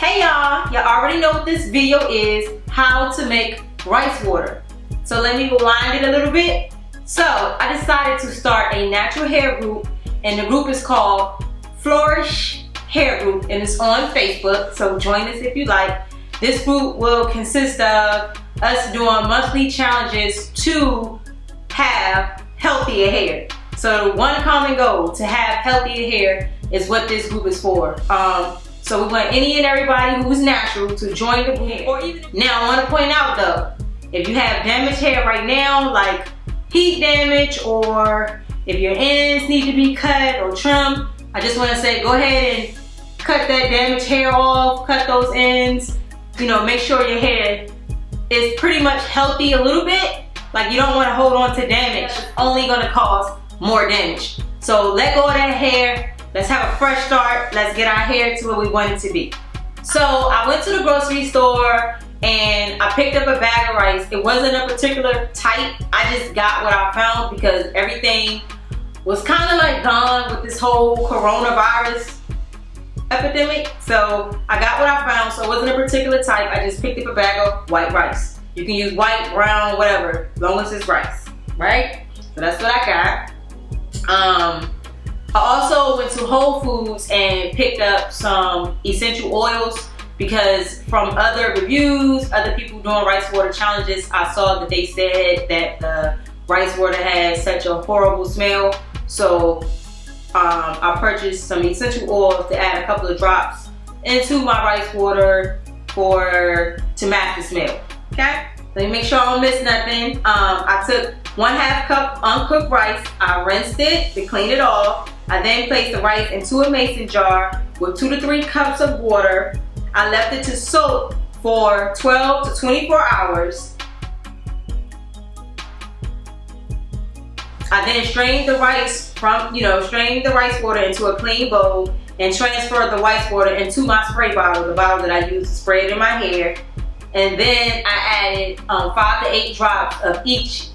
Hey y'all already know what this video is, how to make rice water. So let me rewind it a little bit. So I decided to start a natural hair group, and the group is called Flourish Hair Group, and it's on Facebook, so join us if you like. This group will consist of us doing monthly challenges to have healthier hair. So the one common goal to have healthier hair is what this group is for. So we want any and everybody who is natural to join the group. Or even now, I want to point out though, if you have damaged hair right now, like heat damage, or if your ends need to be cut or trimmed, I just want to say go ahead and cut that damaged hair off, cut those ends. You know, make sure your hair is pretty much healthy a little bit. Like, you don't want to hold on to damage. It's only going to cause more damage. So let go of that hair. Let's have a fresh start. Let's get our hair to where we want it to be. So I went to the grocery store and I picked up a bag of rice. It wasn't a particular type. I just got what I found because everything was kind of like gone with this whole coronavirus epidemic. So I got what I found. So it wasn't a particular type. I just picked up a bag of white rice. You can use white, brown, whatever, as long as it's rice, right? So that's what I got. I also went to Whole Foods and picked up some essential oils because from other reviews, other people doing rice water challenges, I saw that they said that the rice water has such a horrible smell. So I purchased some essential oils to add a couple of drops into my rice water to match the smell. Okay, let me make sure I don't miss nothing. I took 1/2 cup uncooked rice. I rinsed it to clean it off. I then placed the rice into a mason jar with 2 to 3 cups of water. I left it to soak for 12 to 24 hours. I then strained the rice strained the rice water into a clean bowl and transferred the rice water into my spray bottle, the bottle that I used to spray it in my hair. And then I added 5 to 8 drops of each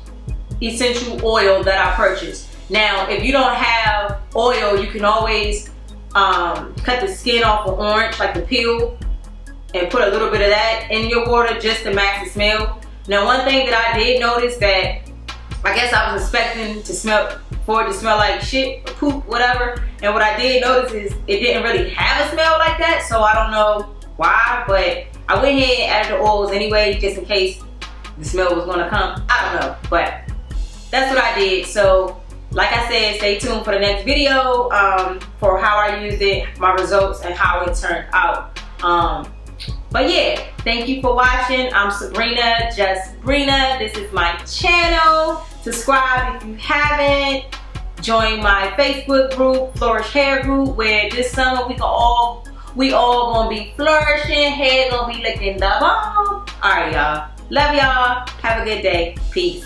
essential oil that I purchased. Now, if you don't have oil, you can always cut the skin off of orange, like the peel, and put a little bit of that in your water just to match the smell. Now, one thing that I did notice that I guess I was expecting for it to smell like shit or poop, whatever. And what I did notice is it didn't really have a smell like that. So I don't know why, but I went ahead and added the oils anyway, just in case the smell was gonna come. I don't know, but that's what I did. So like I said, stay tuned for the next video for how I used it, my results, and how it turned out. But yeah, thank you for watching. I'm Sabrina, Just Brina. This is my channel. Subscribe if you haven't. Join my Facebook group, Flourish Hair Group, where this summer we all gonna be flourishing, hair gonna be looking the bomb. All right, y'all. Love y'all. Have a good day. Peace.